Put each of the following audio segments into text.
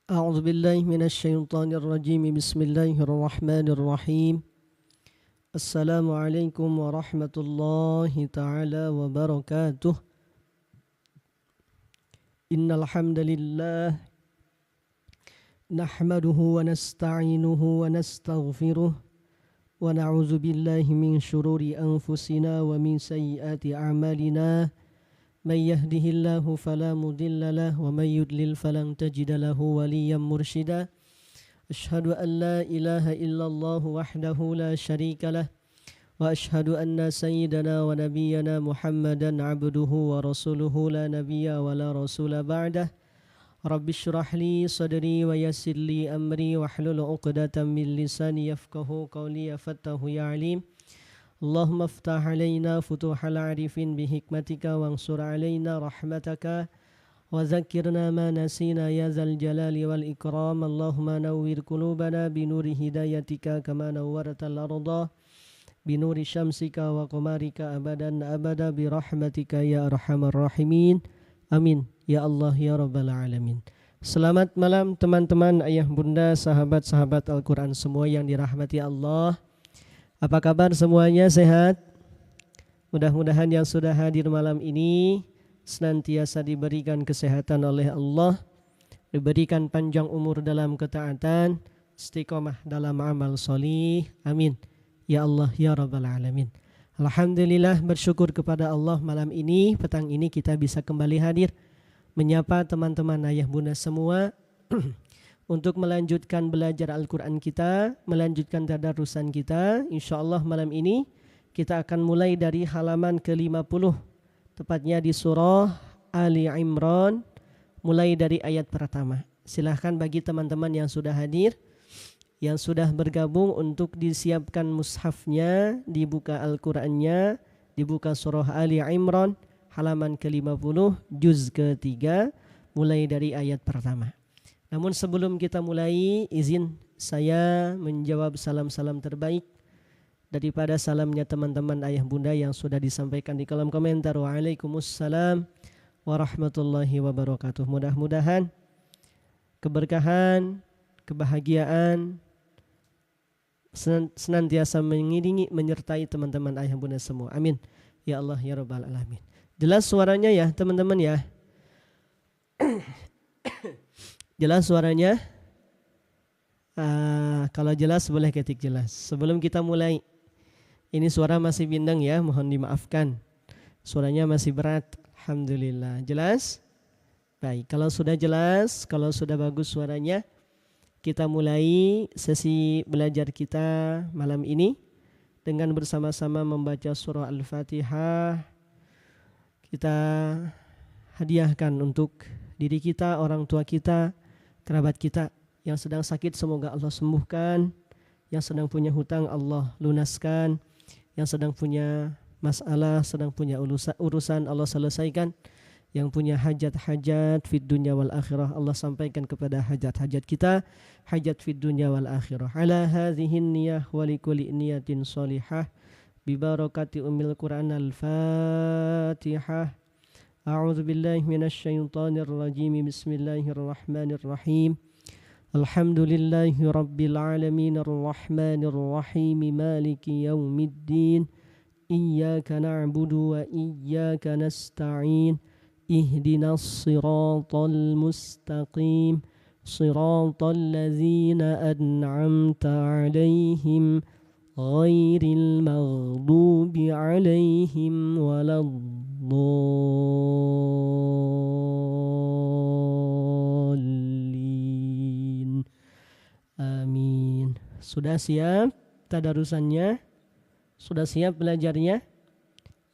أعوذ بالله من الشيطان الرجيم بسم الله الرحمن الرحيم السلام عليكم ورحمة الله تعالى وبركاته إن الحمد لله نحمده ونستعينه ونستغفره ونعوذ بالله من شرور أنفسنا ومن سيئات أعمالنا من يهده الله فلا مضل له ومن يضلل فلن تجد له وليا مرشدا أشهد أن لا إله إلا الله وحده لا شريك له وأشهد أن سيدنا ونبينا محمدا عبده ورسوله لا نبي ولا رسول بعده رب اشرح لي صدري ويسر لي أمري واحلل عقدة من لساني يفقه قولي يفقه يا عليم اللهم افتح علينا فتوح العارفين بحكمتك وانصر علينا رحمتك وذكرنا ما نسينا يا ذا الجلال والإكرام اللهم نور قلوبنا بنور هدايتك كما نورت الأرض بنور شمسك وقمرك أبدا أبدا برحمتك يا أرحم الراحمين amin ya Allah ya Rabbal Alamin. Selamat malam teman-teman, ayah bunda, sahabat-sahabat Al-Quran semua yang dirahmati Allah. Apa kabar semuanya, sehat? Mudah-mudahan yang sudah hadir malam ini senantiasa diberikan kesehatan oleh Allah, diberikan panjang umur dalam ketaatan, istiqomah dalam amal solih. Amin ya Allah ya Rabbal Alamin. Alhamdulillah, bersyukur kepada Allah malam ini, petang ini kita bisa kembali hadir menyapa teman-teman ayah bunda semua untuk melanjutkan belajar Al-Quran kita, melanjutkan tadarusan kita. InsyaAllah malam ini kita akan mulai dari halaman ke-50, tepatnya di surah Ali Imran, mulai dari ayat pertama. Silahkan bagi teman-teman yang sudah hadir, yang sudah bergabung untuk disiapkan mushafnya, dibuka Al-Qurannya, dibuka surah Ali Imran, halaman ke-50, juz ke-3, mulai dari ayat pertama. Namun sebelum kita mulai, izin saya menjawab salam-salam terbaik daripada salamnya teman-teman ayah bunda yang sudah disampaikan di kolom komentar. Waalaikumsalam warahmatullahi wabarakatuh. Mudah-mudahan keberkahan, kebahagiaan senantiasa mengiringi, menyertai teman-teman ayah bunda semua. Amin ya Allah ya Rabbal Alamin. Jelas suaranya ya teman-teman ya? Jelas suaranya? Kalau jelas boleh ketik jelas. Sebelum kita mulai, ini suara masih bindeng ya, mohon dimaafkan. Suaranya masih berat. Alhamdulillah. Jelas? Baik, kalau sudah jelas, kalau sudah bagus suaranya, kita mulai sesi belajar kita malam ini dengan bersama-sama membaca surah Al-Fatihah. Kita hadiahkan untuk diri kita, orang tua kita, kerabat kita yang sedang sakit, semoga Allah sembuhkan. Yang sedang punya hutang, Allah lunaskan. Yang sedang punya masalah, sedang punya urusan, Allah selesaikan. Yang punya hajat-hajat fid dunya wal akhirah, Allah sampaikan kepada hajat-hajat kita, hajat fid dunya wal akhirah. Ala hadhihin niyah wa likulli niyatin sholihah bi barakati ummil Qur'an al-Fatihah. A'udzu billahi minasy syaithanir rajim. Bismillahirrahmanirrahim. Alhamdulillahi rabbil alamin arrahmanir rahim maliki yaumiddin. Iyyaka na'budu wa iyyaka nasta'in. Ihdinas siratal mustaqim. Siratal ladzina an'amta 'alaihim ghairil maghdubi 'alaihim waladdallin. Amin. Sudah siap tadarusannya? Sudah siap belajarnya?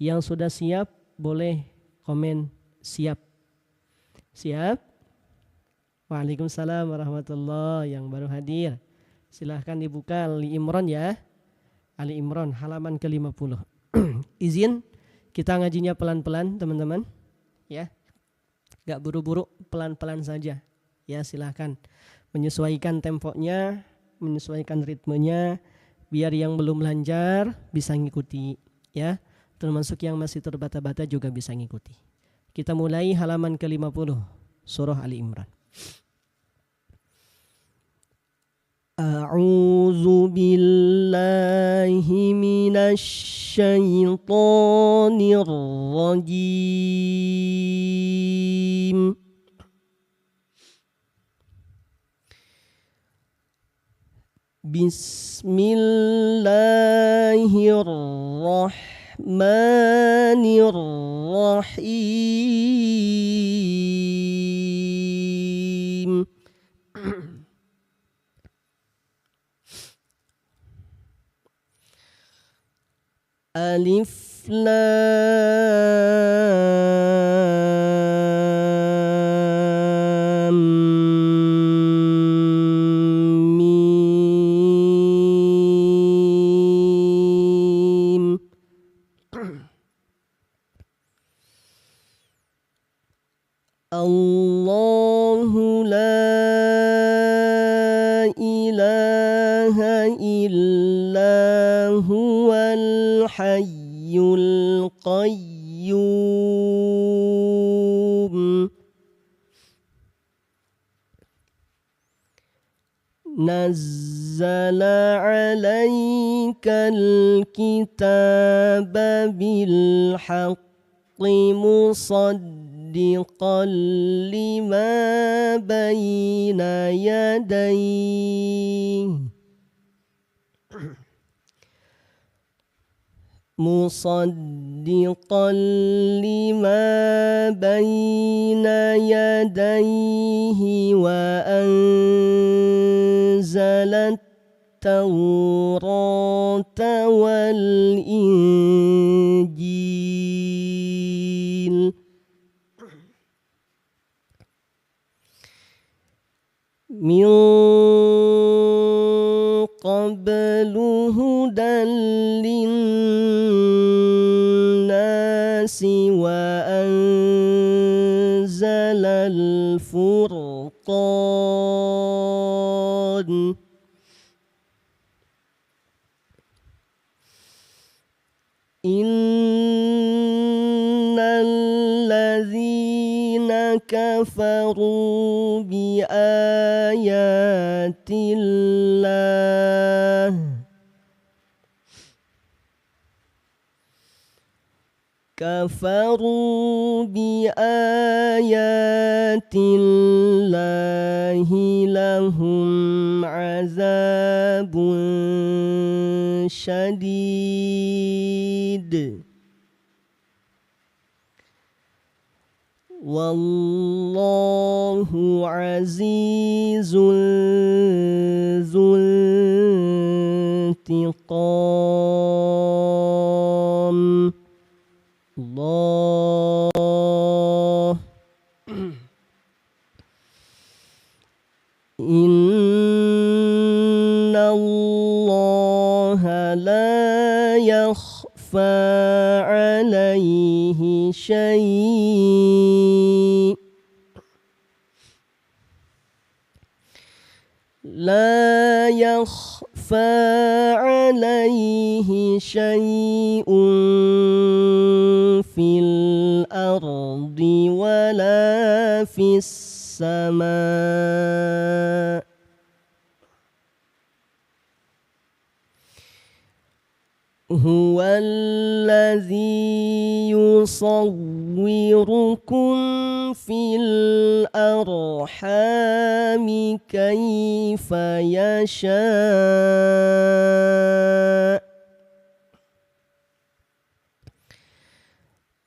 Yang sudah siap boleh komen siap. Siap? Waalaikumsalam warahmatullahi. Yang baru hadir, silahkan dibuka Ali Imran ya. Ali Imran halaman ke-50. Izin kita ngajinya pelan-pelan teman-teman ya. Gak buru-buru, pelan-pelan saja. Ya silahkan menyesuaikan temponya, menyesuaikan ritmenya, biar yang belum lancar bisa ngikuti ya. Termasuk yang masih terbata-bata juga bisa ngikuti. Kita mulai halaman ke-50 surah Ali Imran. أعوذ بالله من الشيطان الرجيم بسم الله الرحمن الرحيم ألف لام ميم الله لا إله إلا هو الحي القيوم نزل عليك الكتاب بالحق مصدقا لما بين يديه مصدقا لما بين يديه وأنزل التوراة والإنجيل من قبل هدى للناس وأنزل الفرقان إن الذين كفروا بآيات الله لهم عذاب شديد والله عزيز ذو انتقام الله إن الله لا يخفى عليه شيء لا يخفى عليه شيء في الأرض ولا في السماء هو الذي يصوركم في الأرحام كيف يشاء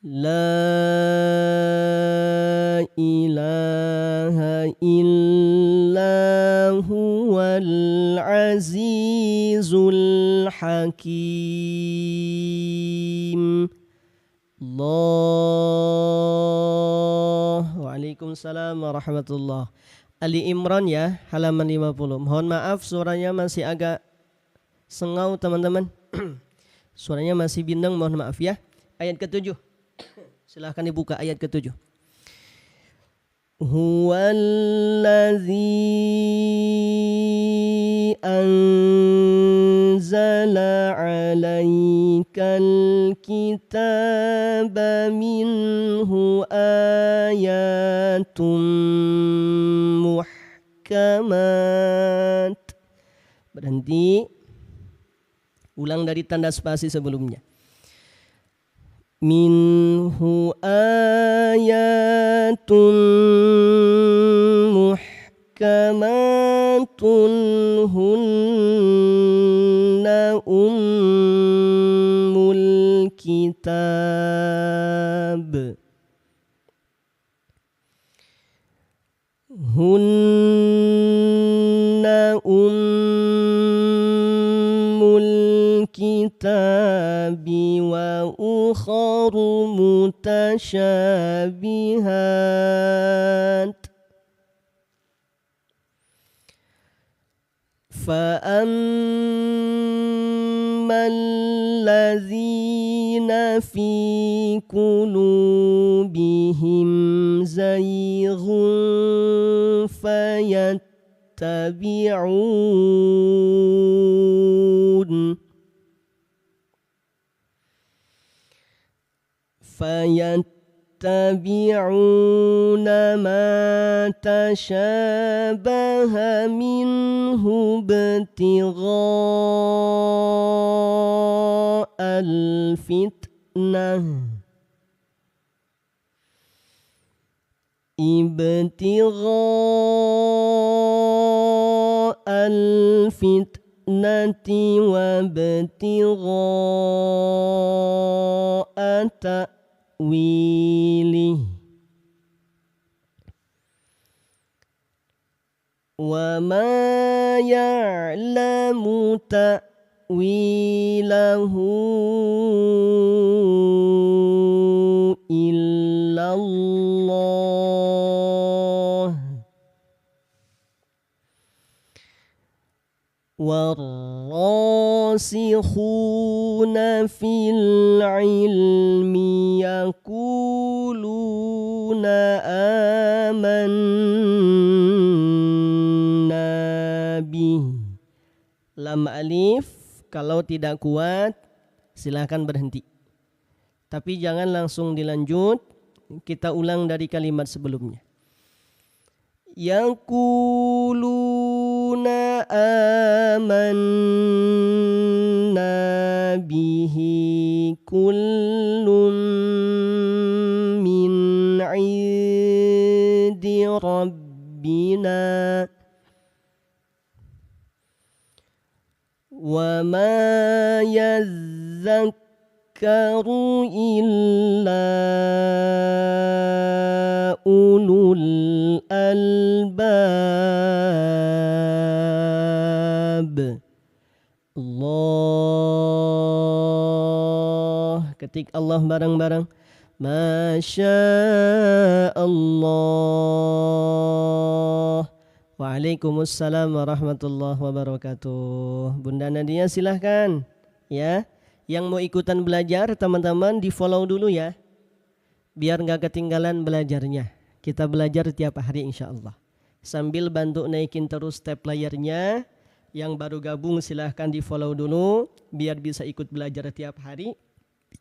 لا إله إلا هو العزيز الحكيم Allah. Waalaikumsalam warahmatullah. Ali Imran ya, halaman 50. Mohon maaf suaranya masih agak sengau teman-teman. Suaranya masih bindeng, mohon maaf ya. Ayat ke-7. Silahkan dibuka ayat ke-7. Huwallazi anzala alaikal kitaba minhu ayatum muhkamat Berhenti. Ulang dari tanda spasi sebelumnya. Minhu ayatun muhkamatun hunna ummul kitab. Hunna ummul kitabi wa ukharu mutasyabihat. فأما الذين في قلوبهم زيغ فيتبعون ما تشابه منه ابتغاء الفتنة وابتغاء تأويله وما يعلم تأويله إلا الله والراسخون في العلم يقولون آمنا به. Lam alif kalau tidak kuat silakan berhenti. Tapi jangan langsung dilanjut, kita ulang dari kalimat sebelumnya. Yaquluna amanna bihi kullun min indi rabbina wa ma yadhakkaru illa ulul albab. Allah, ketik Allah bareng-bareng. Masya Allah. Waalaikumsalam warahmatullahi wabarakatuh. Bunda Nadia silahkan ya. Yang mau ikutan belajar teman-teman di follow dulu ya, biar nggak ketinggalan belajarnya. Kita belajar tiap hari insya Allah. Sambil bantu naikin terus tab layarnya. Yang baru gabung silahkan di follow dulu biar bisa ikut belajar tiap hari.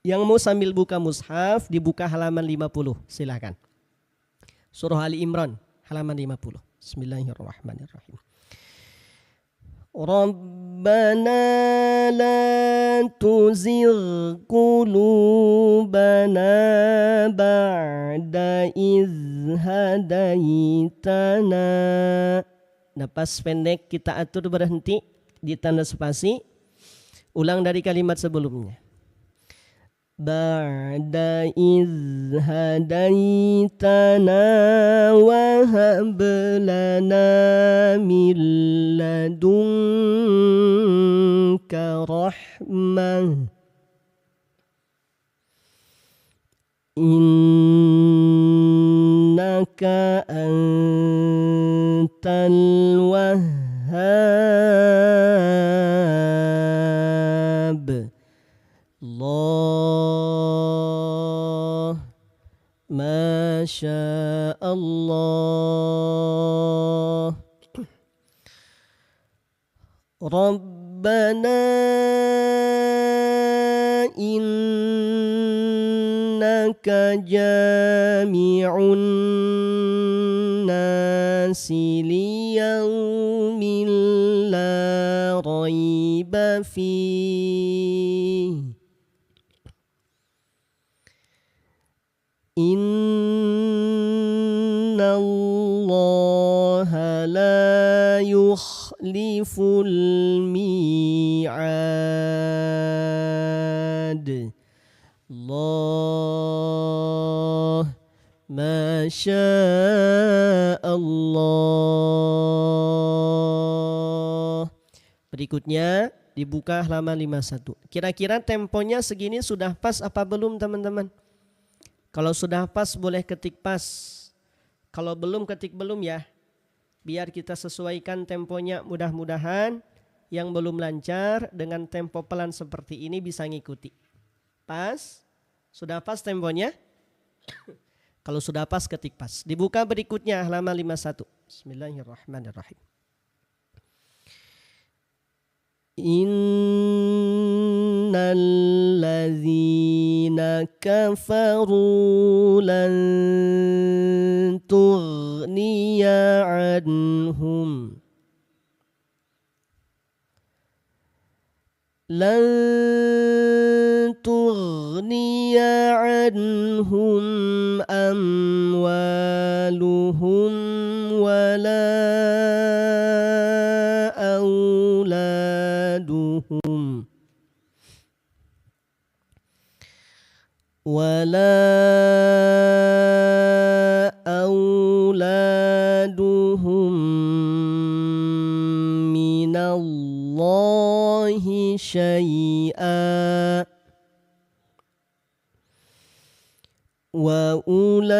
Yang mau sambil buka mushaf dibuka halaman 50 silahkan. Surah Ali Imran halaman 50. Bismillahirrahmanirrahim. Rabbana la tuzigh qulubana ba'da idh hadaitana. Napas pendek kita atur berhenti di tanda spasi. Ulang dari kalimat sebelumnya. Ba'da idh hadaitana wa hab lana min ladunka rahmah innaka antal wahhab. Allah, Masya Allah. Rabbana innaka jami'un nasi liyaumin la ريب فيه إن الله لا يخلف الميعاد الله ما syaa Allah. Berikutnya dibuka halaman 51. Kira-kira temponya segini sudah pas apa belum teman-teman? Kalau sudah pas boleh ketik pas. Kalau belum ketik belum ya. Biar kita sesuaikan temponya, mudah-mudahan yang belum lancar dengan tempo pelan seperti ini bisa ngikuti. Pas? Sudah pas temponya? Kalau sudah pas ketik pas. Dibuka berikutnya halaman 51. Bismillahirrahmanirrahim. Innal ladzina kafaru lan tughniya anhum lan tughniya anhum amwaluhum wala auladuhum minallahi syai'a wa ulaika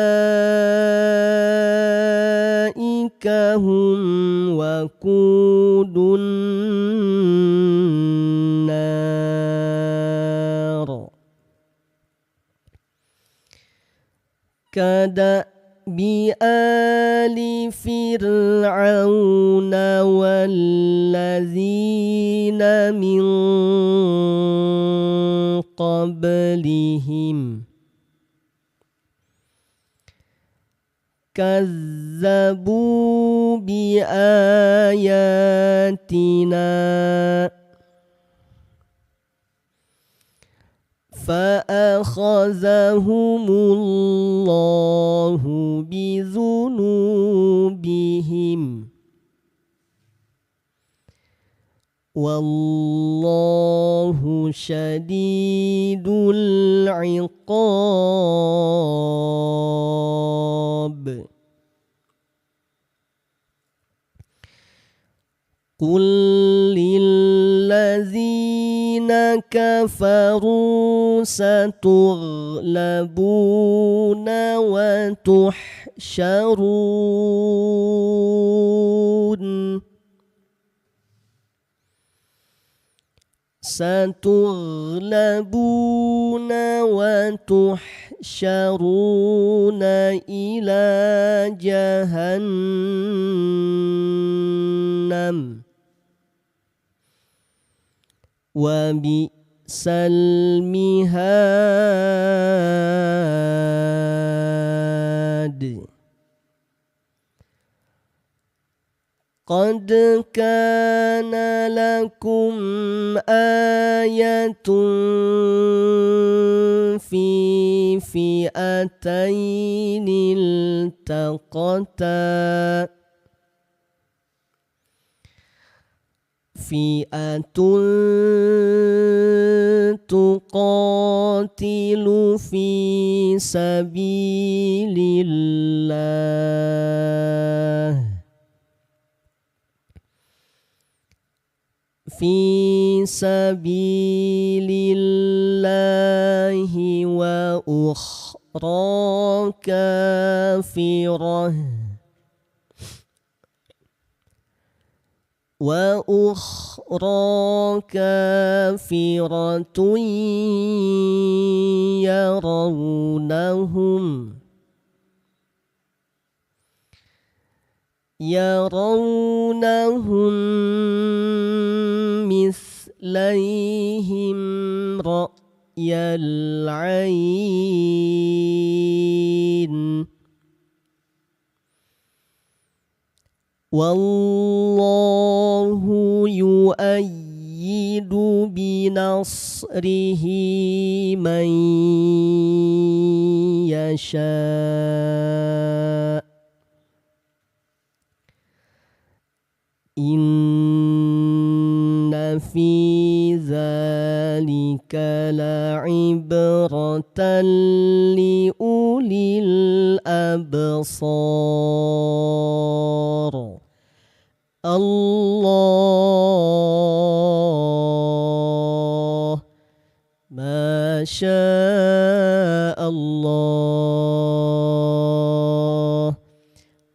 hum waqudun nar kadabi ali fir'auna walladzina min qablihim kazzabu bi ayatina fa akhazahumullahu bi dzunubihim wallahu syadidul iqab. Qul lilladzina kafaru satughlabuna wa tuhsyarun satughlabuna wa tuhsyaruna ila jahannam wa bi'sal mihad. Qad kana lakum ayatun fi fi'ataini iltaqata fi'atun tuqatilu fi sabilillah fi sabilillahi wa ukhra kafirah wa ukhra kafiratun yarawnahum mislayhim ra'yal 'ain wallahu yu'ayyidu يريد بنصره من يشاء إن في ذلك لعبرة لأولي الأبصار الله ما شاء الله.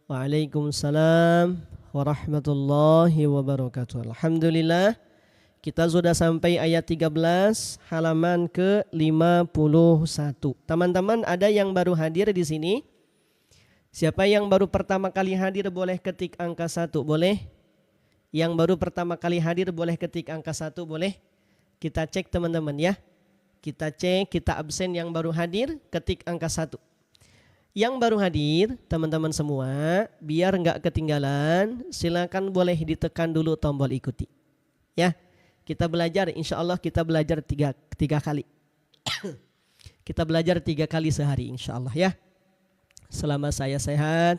Waalaikumsalam warahmatullahi wabarakatuh. Alhamdulillah, kita sudah sampai ayat 13 halaman ke-51. Teman-teman ada yang baru hadir di sini? Siapa yang baru pertama kali hadir boleh ketik angka 1, boleh? Yang baru pertama kali hadir boleh ketik angka 1, boleh? Kita cek teman-teman ya. Kita cek, kita absen yang baru hadir, ketik angka 1. Yang baru hadir, teman-teman semua, biar nggak ketinggalan, silakan boleh ditekan dulu tombol ikuti. Ya, kita belajar, insya Allah kita belajar tiga kali. Kita belajar 3 kali sehari, insya Allah ya. Selama saya sehat,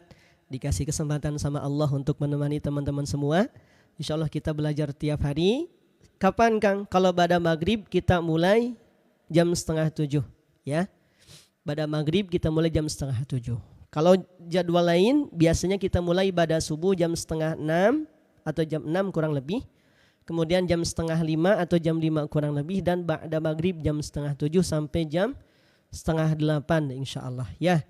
dikasih kesempatan sama Allah untuk menemani teman-teman semua, insya Allah kita belajar tiap hari. Kapan Kang? Kalau pada maghrib kita mulai jam 6:30 ya. Pada maghrib kita mulai jam 6:30. Kalau jadwal lain biasanya kita mulai pada subuh jam 5:30 atau jam 6 kurang lebih. Kemudian jam 4:30 atau jam 5 kurang lebih. Dan pada maghrib jam 6:30 sampai jam 7:30 insya Allah ya.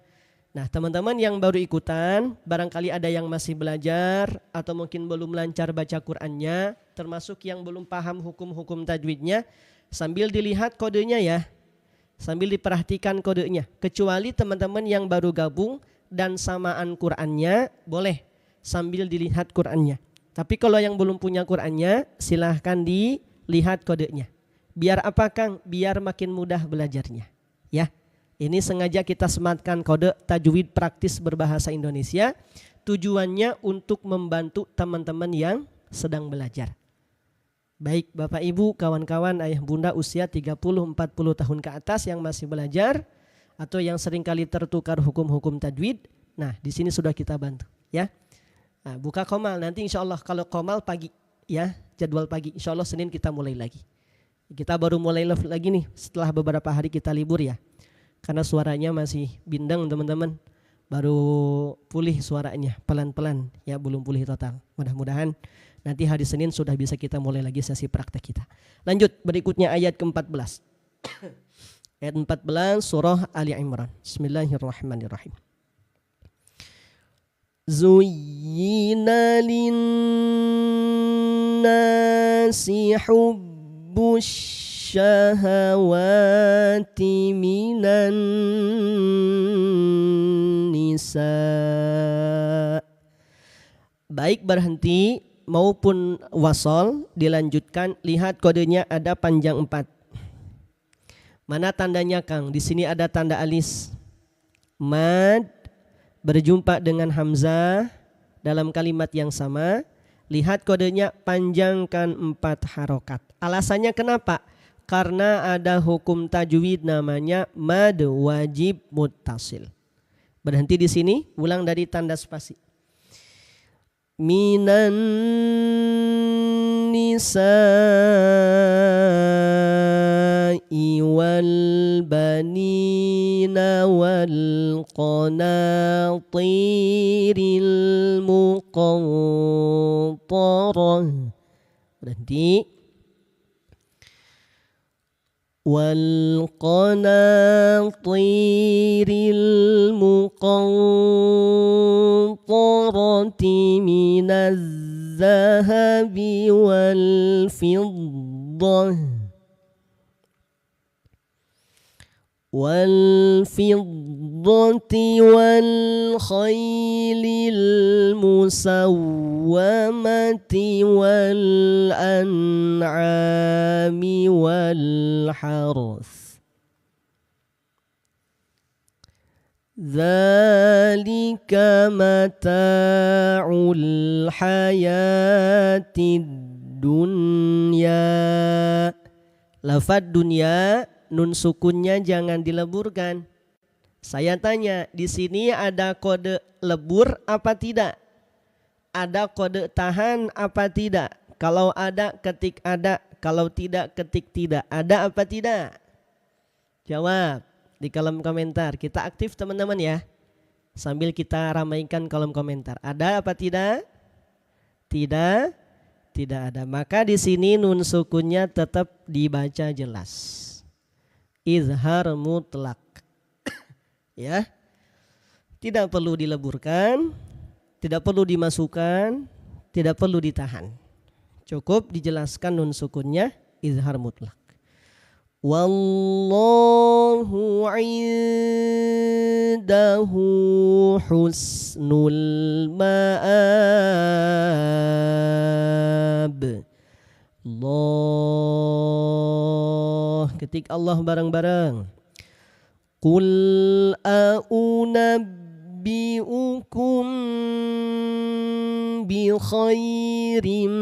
Nah teman-teman yang baru ikutan, barangkali ada yang masih belajar atau mungkin belum lancar baca Qur'annya, termasuk yang belum paham hukum-hukum tajwidnya, sambil dilihat kodenya ya. Sambil diperhatikan kodenya. Kecuali teman-teman yang baru gabung dan samaan Qur'annya, boleh sambil dilihat Qur'annya. Tapi kalau yang belum punya Qur'annya, silahkan dilihat kodenya. Biar apa Kang? Biar makin mudah belajarnya. Ya, ini sengaja kita sematkan kode tajwid praktis berbahasa Indonesia. Tujuannya untuk membantu teman-teman yang sedang belajar. Baik Bapak Ibu, kawan-kawan, ayah bunda usia 30-40 tahun ke atas yang masih belajar atau yang seringkali tertukar hukum-hukum tajwid. Nah di sini sudah kita bantu ya. Nah, buka komal nanti insya Allah, kalau komal pagi ya, jadwal pagi, insya Allah Senin kita mulai lagi. Kita baru mulai live lagi nih setelah beberapa hari kita libur ya. Karena suaranya masih bindeng teman-teman, baru pulih suaranya pelan-pelan ya, belum pulih total. Mudah-mudahan nanti hari Senin sudah bisa kita mulai lagi sesi praktek kita. Lanjut berikutnya ayat ke-14. Ayat 14 surah Ali Imran. Bismillahirrahmanirrahim. Zuyyina lin-nasi hubbus syahawati minan nisa. Baik berhenti maupun wasol dilanjutkan, lihat kodenya ada panjang 4. Mana tandanya Kang? Di sini ada tanda alis. Mad berjumpa dengan hamzah dalam kalimat yang sama. Lihat kodenya, panjangkan 4 harokat. Alasannya kenapa? Karena ada hukum tajwid namanya mad wajib muttasil. Berhenti di sini, ulang dari tanda spasi. Minan nisa'i wal banina wal qanatiril muqantarah. Berhenti. Wal qanatiril muqantarati minaz zahabi wal fiddah والفضة والخيل المسومة والأنعام والحرث ذلك متاع الحياة dunya. Lafad dunya nun sukunnya jangan dileburkan. Saya tanya, di sini ada kode lebur apa tidak? Ada kode tahan apa tidak? Kalau ada ketik ada, kalau tidak ketik tidak. Ada apa tidak? Jawab di kolom komentar. Kita aktif teman-teman ya. Sambil kita ramaikan kolom komentar. Ada apa tidak? Tidak, tidak ada. Maka di sini nun sukunnya tetap dibaca jelas. Izhar mutlak. Ya. Tidak perlu dileburkan, tidak perlu dimasukkan, tidak perlu ditahan. Cukup dijelaskan nun sukunnya izhar mutlak. Wallahu indahu husnul ma'ab. Allah, ketik Allah bareng-bareng. Qul a'unabbi'ukum bi khairim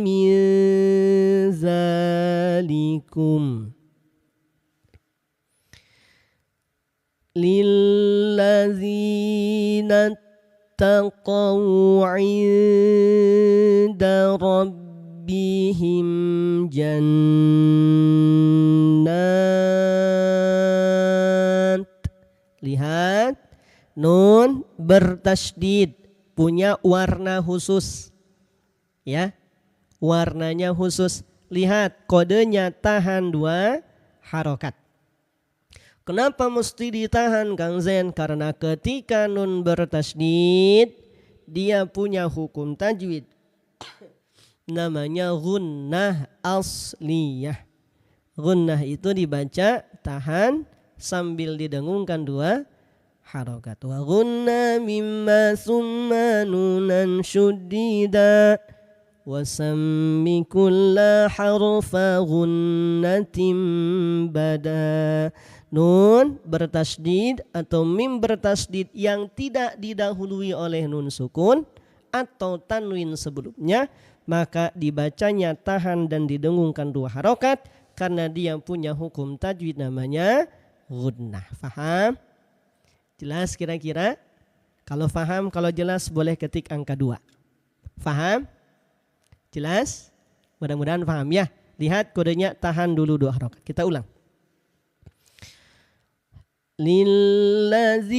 min zalikum lillazina taqaw 'inda rabbihim jannat. Lihat, nun bertasydid, punya warna khusus. Ya, warnanya khusus. Lihat, kodenya tahan 2 harokat. Kenapa mesti ditahan Kang Zen? Karena ketika nun bertasydid, dia punya hukum tajwid. Namanya gunnah asliyah. Gunnah itu dibaca tahan sambil didengungkan 2 harokat. Wa gunna mimma summa nunan syuddida wa sammi kulla harfa gunnatim bada. Nun bertasydid atau mim bertasydid yang tidak didahului oleh nun sukun atau tanwin sebelumnya, maka dibacanya tahan dan didengungkan 2 harokat karena dia punya hukum tajwid namanya gunnah. Faham? Jelas kira-kira? Kalau faham, kalau jelas boleh ketik angka 2. Faham? Jelas? Mudah-mudahan faham ya. Lihat kodenya tahan dulu 2 harokat. Kita ulang. Lillazina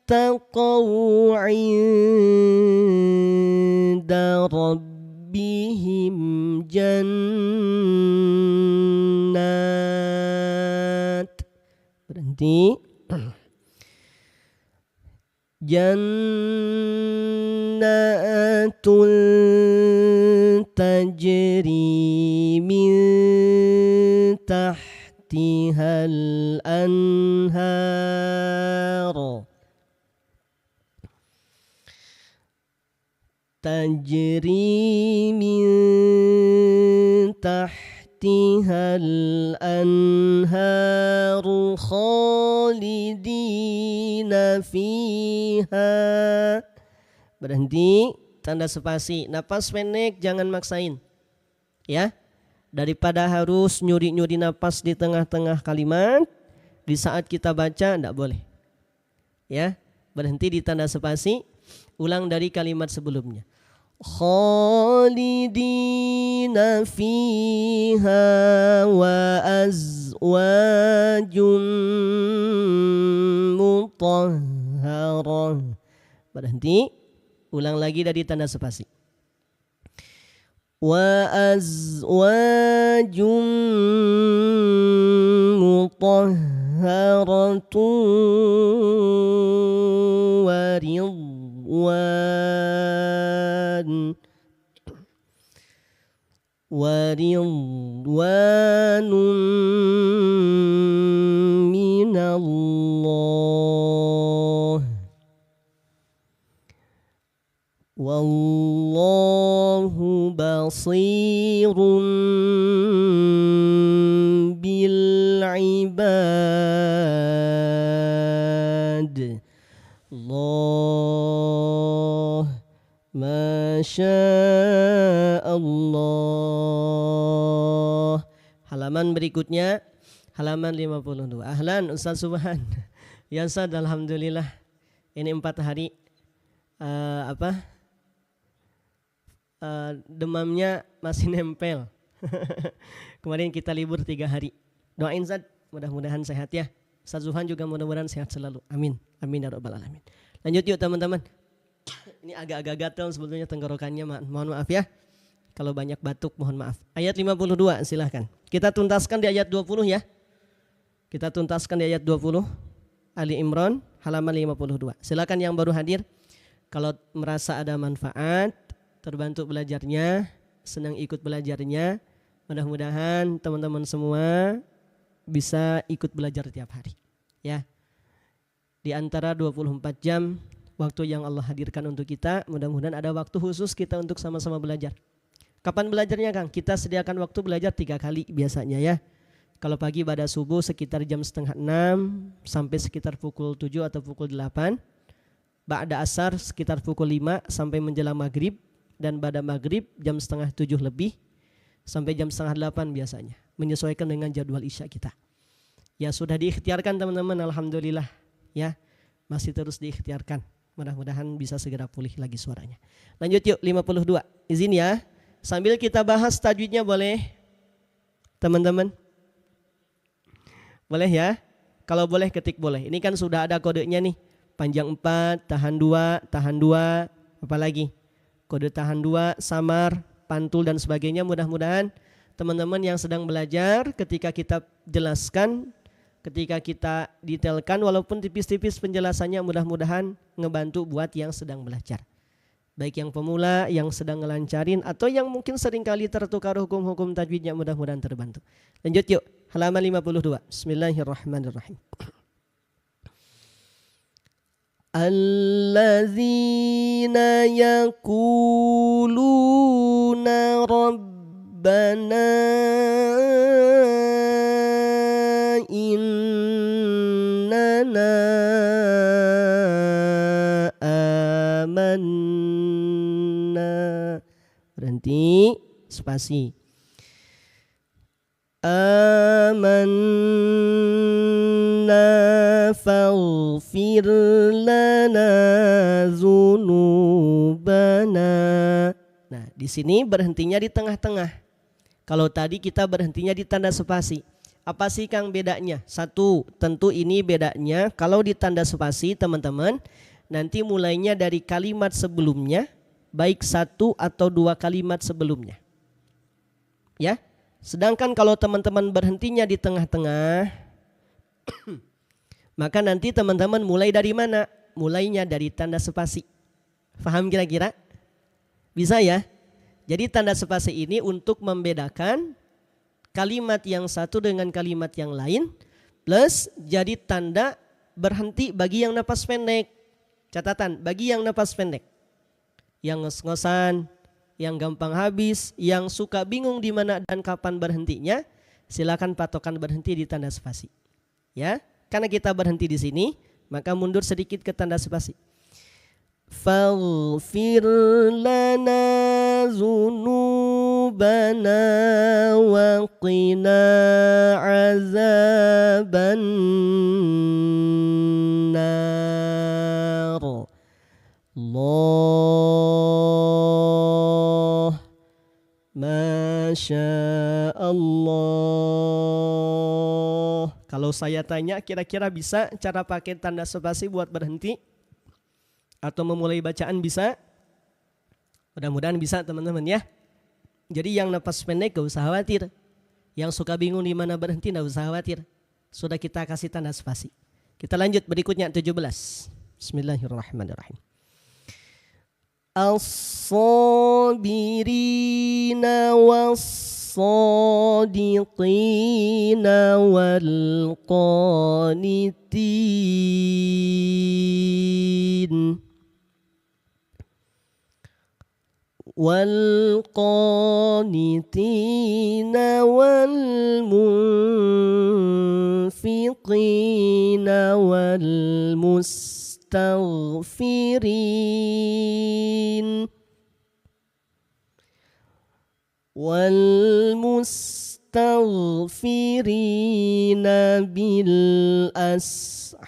taqaw 'inda rabbihim jannat. Berhenti. Jannatul tajri min tahtihal anhar. Tajri min tahtihal anharu khalidina fiha. Berhenti, tanda spasi, napas pendek, jangan maksain. Ya, daripada harus nyuri-nyuri napas di tengah-tengah kalimat, di saat kita baca tidak boleh. Ya, berhenti di tanda spasi, ulang dari kalimat sebelumnya. Khalidina fiha wa azwajum mutahharah. Berhenti, ulang lagi dari tanda spasi. Wa azwajum mutahharatun wa ridwanun minallah wallahu basirun bil ibad. Allah Masya Allah. Halaman berikutnya halaman 52. Ahlan Ustaz Subhan. Ya Ustaz, alhamdulillah. Ini 4 hari demamnya masih nempel. Kemarin kita libur 3 hari. Doain Ustaz, mudah-mudahan sehat ya. Ustaz Subhan juga mudah-mudahan sehat selalu. Amin. Amin ya rabbal alamin. Lanjut yuk teman-teman. Ini agak-agak gatel sebetulnya tenggorokannya, mohon maaf ya. Kalau banyak batuk mohon maaf. Ayat 52 silahkan. Kita tuntaskan di ayat 20 ya. Kita tuntaskan di ayat 20 Ali Imran halaman 52. Silahkan yang baru hadir. Kalau merasa ada manfaat, terbantu belajarnya, senang ikut belajarnya, mudah-mudahan teman-teman semua bisa ikut belajar tiap hari. Ya. Di antara 24 jam waktu yang Allah hadirkan untuk kita, mudah-mudahan ada waktu khusus kita untuk sama-sama belajar. Kapan belajarnya Kang? Kita sediakan waktu belajar 3 kali biasanya ya. Kalau pagi pada subuh sekitar jam 5:30 sampai sekitar pukul 7 atau pukul 8. Ba'da asar sekitar pukul 5 sampai menjelang maghrib. Dan pada maghrib jam 6:30 lebih sampai jam 7:30 biasanya. Menyesuaikan dengan jadwal isya kita. Ya sudah diikhtiarkan teman-teman, alhamdulillah ya. Masih terus diikhtiarkan. Mudah-mudahan bisa segera pulih lagi suaranya. Lanjut yuk 52. Izin ya. Sambil kita bahas tajwidnya boleh? Teman-teman. Boleh ya? Kalau boleh ketik boleh. Ini kan sudah ada kodenya nih. Panjang 4, tahan 2, apalagi? Kode tahan 2, samar, pantul dan sebagainya. Mudah-mudahan teman-teman yang sedang belajar ketika kita jelaskan, ketika kita detailkan walaupun tipis-tipis penjelasannya, mudah-mudahan ngebantu buat yang sedang belajar. Baik yang pemula, yang sedang ngelancarin, atau yang mungkin seringkali tertukar hukum-hukum tajwidnya, mudah-mudahan terbantu. Lanjut yuk, halaman 52. Bismillahirrahmanirrahim. Allazina yakuluna rabbana innana amanna. Berhenti, spasi. Amanna faghfir lana dzunubana. Nah, di sini berhentinya di tengah-tengah. Kalau tadi kita berhentinya di tanda spasi. Apa sih Kang bedanya? Satu, tentu ini bedanya kalau di tanda spasi teman-teman, nanti mulainya dari kalimat sebelumnya, baik 1 atau 2 kalimat sebelumnya. Ya. Sedangkan kalau teman-teman berhentinya di tengah-tengah, maka nanti teman-teman mulai dari mana? Mulainya dari tanda spasi. Faham kira-kira? Bisa ya? Jadi tanda spasi ini untuk membedakan kalimat yang satu dengan kalimat yang lain, plus jadi tanda berhenti bagi yang napas pendek. Catatan, bagi yang napas pendek. Yang ngos-ngosan, yang gampang habis, yang suka bingung di mana dan kapan berhentinya, silakan patokan berhenti di tanda spasi. Ya, karena kita berhenti di sini, maka mundur sedikit ke tanda spasi. Faghfir lana dzunubana wa qina azaban nar. Allah, Masya Allah. Kalau saya tanya kira-kira bisa cara pakai tanda spasi buat berhenti atau memulai bacaan bisa? Mudah-mudahan bisa teman-teman ya. Jadi yang napas pendek gak usah khawatir. Yang suka bingung di mana berhenti gak usah khawatir. Sudah kita kasih tanda spasi. Kita lanjut berikutnya 17. Bismillahirrahmanirrahim. As-sabirina was-sadiqina wal-qanitin wal-qanitina wal-munfiqina wal-mustaghfirin والمستغفرين بالأسحار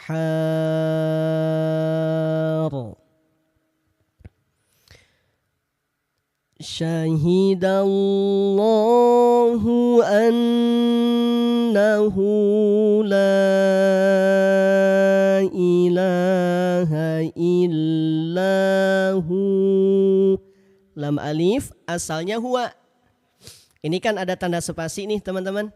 شهد الله أنه لا إله إلا هو. Lam alif asalnya huwa. Ini kan ada tanda spasi nih teman-teman.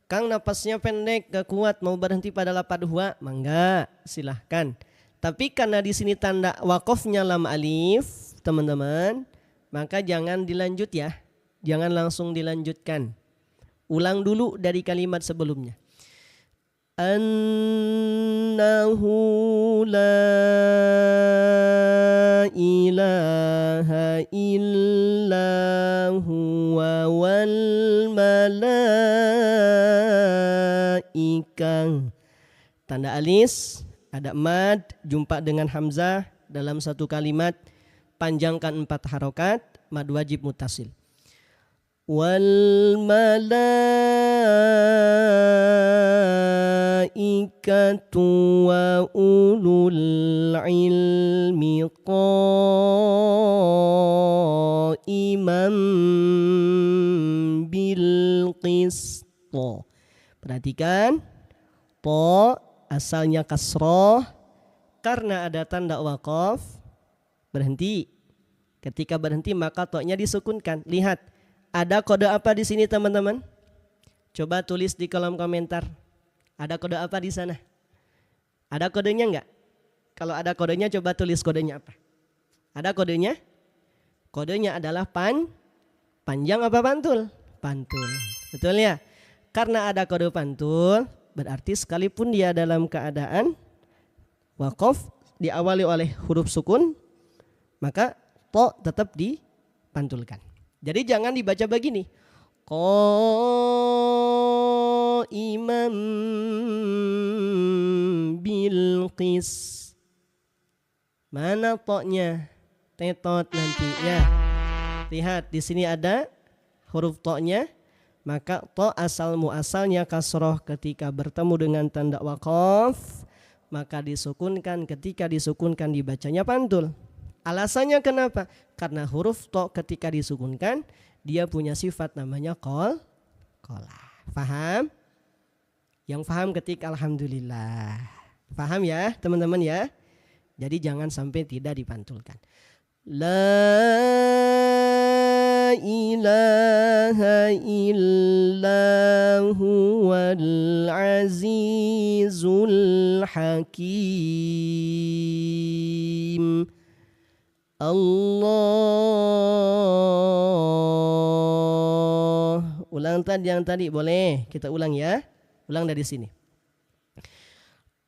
Kang napasnya pendek gak kuat mau berhenti pada lapad huwa, mangga silahkan. Tapi karena di sini tanda wakofnya lam alif teman-teman, maka jangan dilanjut ya. Jangan langsung dilanjutkan. Ulang dulu dari kalimat sebelumnya. Annahu la ilaha illa huwa wal malaikah. Tanda alis, ada mad, jumpa dengan hamzah dalam satu kalimat. Panjangkan 4 harokat, mad wajib mutasil. Wal malaikatu wa ulul ilmi qa'iman bil qist. Perhatikan, to asalnya kasroh, karena ada tanda waqaf berhenti. Ketika berhenti maka to-nya disukunkan. Lihat, ada kode apa di sini teman-teman? Coba tulis di kolom komentar. Ada kode apa di sana? Ada kodenya enggak? Kalau ada kodenya coba tulis kodenya apa? Ada kodenya? Kodenya adalah panjang apa pantul? Pantul. Betul ya? Karena ada kode pantul, berarti sekalipun dia dalam keadaan waqaf diawali oleh huruf sukun, maka to tetap dipantulkan. Jadi jangan dibaca begini. Qa'iman bil qis. Mana to-nya? Tetot nanti ya. Lihat di sini ada huruf to-nya. Maka to asal muasalnya kasroh ketika bertemu dengan tanda waqaf, maka disukunkan. Ketika disukunkan dibacanya pantul. Alasannya kenapa? Karena huruf to ketika disukunkan dia punya sifat namanya kolah. Faham? Yang faham ketik alhamdulillah. Faham ya teman-teman ya? Jadi jangan sampai tidak dipantulkan. La ilaha illa huwal azizul hakim. Allah. Ulang tadi yang tadi boleh kita ulang ya. Ulang dari sini.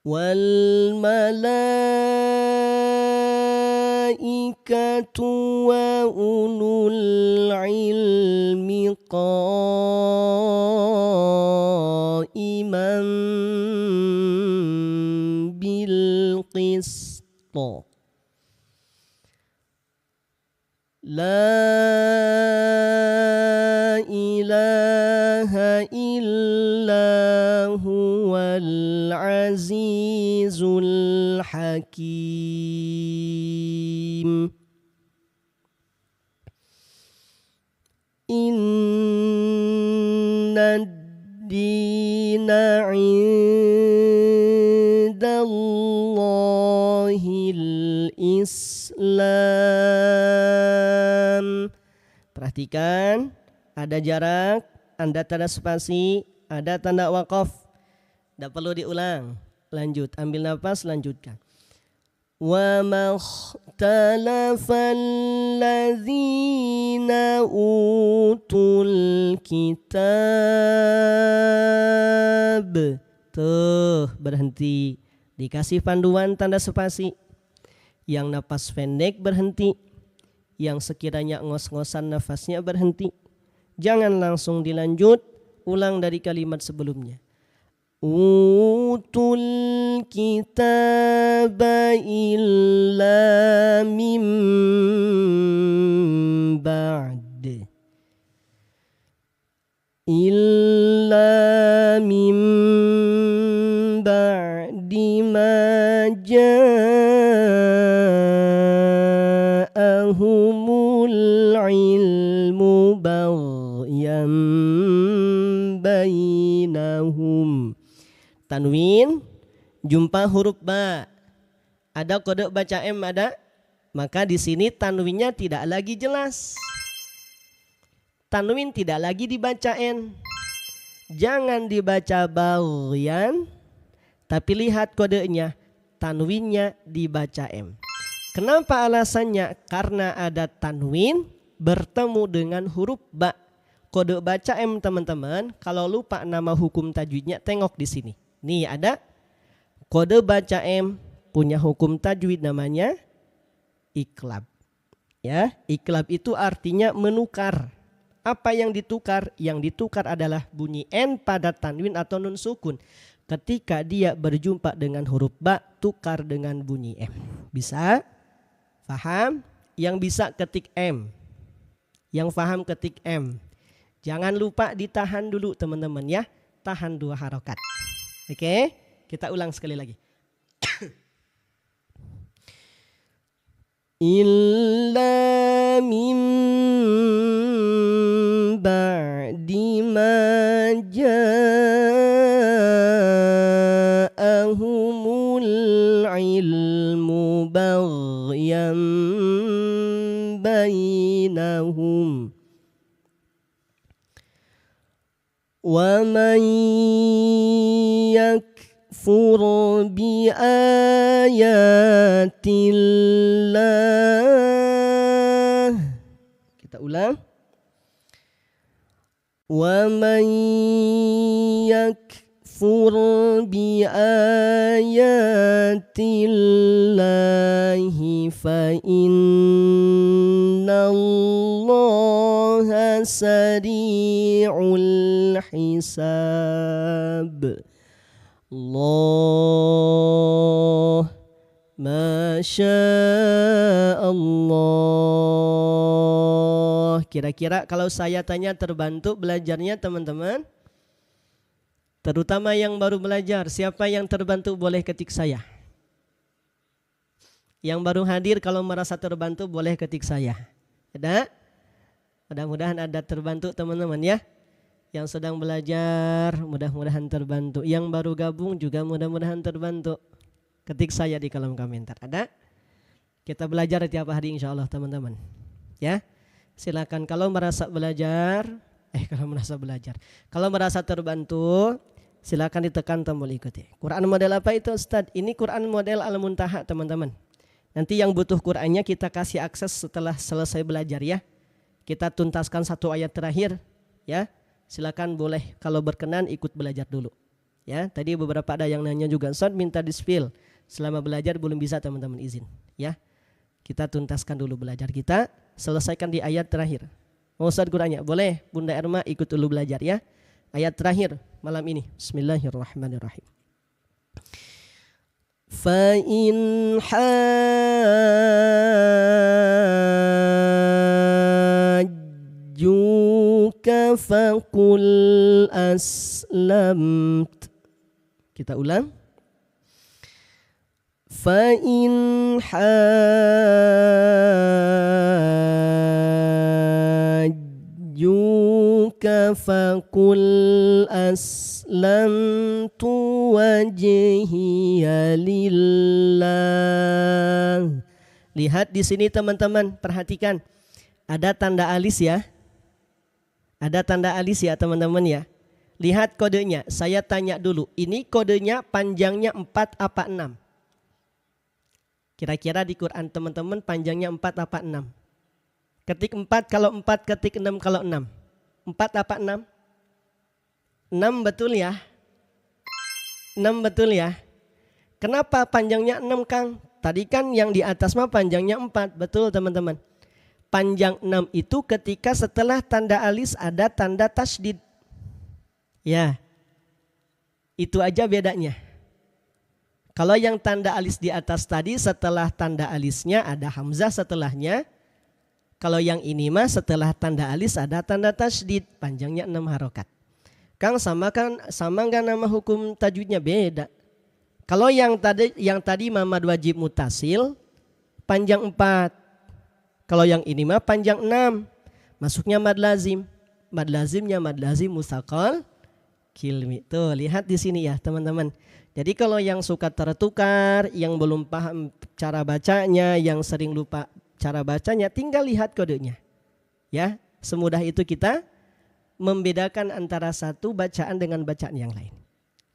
Wal malaikatu wa ulul ilmi qa'iman bil qist. La ilaha illa huwal azizul hakim. Inna dina indallahil Islam. Perhatikan, ada jarak, ada tanda spasi, ada tanda waqaf. Tidak perlu diulang. Lanjut, ambil nafas, lanjutkan. Wa makhtalafal ladzina utul kitab. Tuh, berhenti. Dikasih panduan tanda spasi. Yang napas pendek berhenti. Yang sekiranya ngos-ngosan nafasnya berhenti. Jangan langsung dilanjut, ulang dari kalimat sebelumnya. Utul kitaba illa mim ba'd. illa min ba'di ma ja'ahumul ilmu baghyan bainahum. Tanwin jumpa huruf ba. Ada kode baca M ada? Maka di sini tanwinnya tidak lagi jelas. Tanwin tidak lagi dibaca N. Jangan dibaca baghyan, tapi lihat kodenya, tanwinnya dibaca M. Kenapa alasannya? Karena ada tanwin bertemu dengan huruf ba. Kode baca M teman-teman, kalau lupa nama hukum tajwidnya tengok di sini. Nih ada kode baca M punya hukum tajwid namanya iklab. Ya, iklab itu artinya menukar. Apa yang ditukar? Yang ditukar adalah bunyi N pada tanwin atau nun sukun. Ketika dia berjumpa dengan huruf ba, tukar dengan bunyi M. Bisa? Faham? Yang bisa ketik M. Yang faham ketik M. Jangan lupa ditahan dulu teman-teman ya. Tahan 2 harokat. Oke, kita ulang sekali lagi. Illa min ba'di ma ja'ahumul ilmu baghyan bainahum. Wa man yakfur bi ayatillah. Kita ulang. Wa man yakfur bi ayatillahi fa innallaha sari'ul hisab. Allah, Masya Allah. Kira-kira kalau saya tanya terbantu belajarnya teman-teman? Terutama yang baru belajar, siapa yang terbantu boleh ketik saya. Yang baru hadir kalau merasa terbantu boleh ketik saya. Ada? Mudah-mudahan ada terbantu teman-teman ya. Yang sedang belajar mudah-mudahan terbantu. Yang baru gabung juga mudah-mudahan terbantu. Ketik saya di kolom komentar. Ada? Kita belajar tiap hari insya Allah teman-teman. Ya, silakan kalau merasa belajar. Kalau merasa terbantu, silakan ditekan tombol ikuti. Quran model apa itu Ustadz? Ini Quran model Al-Muntaha teman-teman. Nanti yang butuh Qurannya kita kasih akses setelah selesai belajar ya. Kita tuntaskan 1 ayat terakhir ya. Silakan boleh kalau berkenan ikut belajar dulu. Ya, tadi beberapa ada yang nanya juga, Ustaz minta di-spill. Selama belajar belum bisa teman-teman izin, ya. Kita tuntaskan dulu belajar kita, selesaikan di ayat terakhir. Mau Ustaz Qurannya? Boleh, Bunda Erma ikut dulu belajar ya. Ayat terakhir malam ini. Bismillahirrahmanirrahim. Fa in hajjuka faqul aslamt. Kita ulang. Fa in hajjuka faqul aslamtu wajhiya lillah. Lihat di sini teman-teman, perhatikan. Ada tanda alis ya. Ada tanda alis ya teman-teman ya. Lihat kodenya, saya tanya dulu, ini kodenya panjangnya 4 apa 6? Kira-kira di Quran teman-teman panjangnya 4 apa 6? Ketik 4 kalau 4, ketik 6 kalau 6. 4 apa 6? 6 betul ya? 6 betul ya? Kenapa panjangnya 6 Kang? Tadi kan yang di atas mah panjangnya 4, betul teman-teman. Panjang 6 itu ketika setelah tanda alis ada tanda tasydid. Ya, itu aja bedanya. Kalau yang tanda alis di atas tadi setelah tanda alisnya ada hamzah setelahnya. Kalau yang ini mah setelah tanda alis ada tanda tasydid, panjangnya 6 harokat. Kang sama nggak nama hukum tajwidnya beda. Kalau yang tadi mamad wajib mutasil panjang 4. Kalau yang ini mah panjang 6. Masuknya mad lazim. Mad lazimnya mad lazim mustaqal kilmi. Tuh, lihat di sini ya, teman-teman. Jadi kalau yang suka tertukar, yang belum paham cara bacanya, yang sering lupa cara bacanya, tinggal lihat kodenya. Ya, semudah itu kita membedakan antara satu bacaan dengan bacaan yang lain.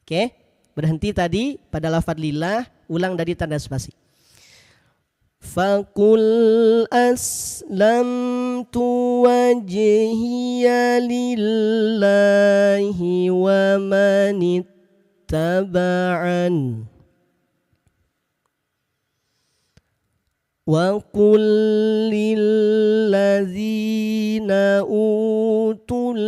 Oke, berhenti tadi pada lafadz lillah, ulang dari tanda spasi. Fakul aslamtu wajhiya lillahi wa manittaba'an. Wa qul lilladzina utul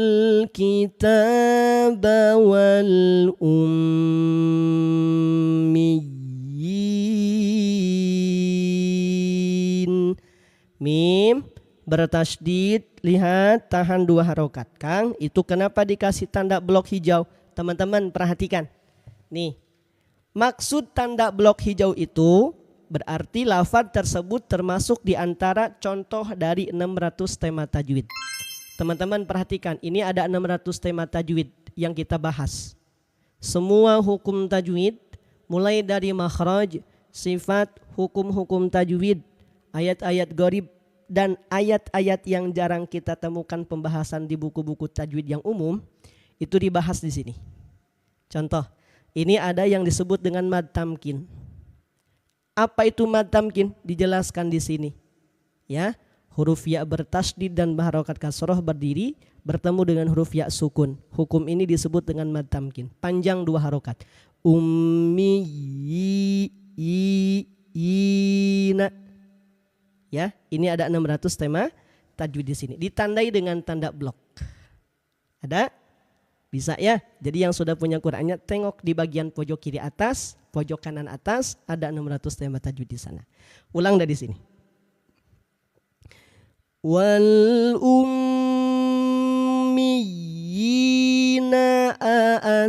kitaba wal ummiyin. Mim bertasydid, lihat tahan 2 harokat. Kang, itu kenapa dikasih tanda blok hijau? Teman-teman perhatikan. Nih, maksud tanda blok hijau itu berarti lafaz tersebut termasuk di antara contoh dari 600 tema tajwid. Teman-teman perhatikan, ini ada 600 tema tajwid yang kita bahas. Semua hukum tajwid, mulai dari makhraj, sifat, hukum-hukum tajwid, ayat-ayat gharib, dan ayat-ayat yang jarang kita temukan pembahasan di buku-buku tajwid yang umum, itu dibahas di sini. Contoh, ini ada yang disebut dengan mad tamkin. Apa itu mad tamkin? Dijelaskan di sini. Ya, huruf ya bertasydid dan harokat kasroh berdiri bertemu dengan huruf ya sukun. Hukum ini disebut dengan mad tamkin. Panjang 2 harokat. Ummiyina. Ya, ini ada 600 tema tajwid di sini. Ditandai dengan tanda blok. Ada? Bisa ya. Jadi yang sudah punya Qur'annya tengok di bagian pojok kiri atas, pojok kanan atas, ada 600 tema tajwid di sana. Ulang dari sini. Wal ummiyina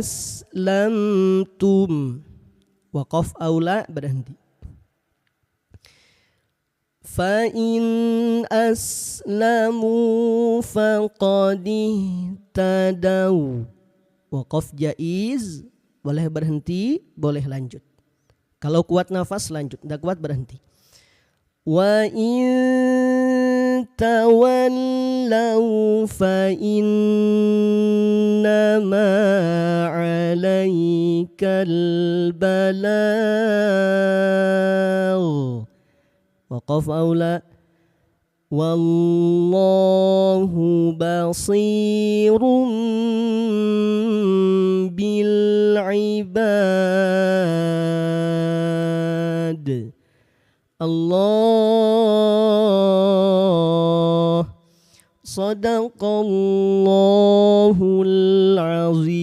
aslamtum. Waqaf aula berhenti. Fa in aslamu faqad ihtadaw. Waqaf jaiz, boleh berhenti, boleh lanjut. Kalau kuat nafas lanjut, tidak kuat berhenti. Wa in tawallaw fa innama 'alaikal balagh. Waqaf aula. Wallahu basirun bil ibad. Allah sadaqallahul azim.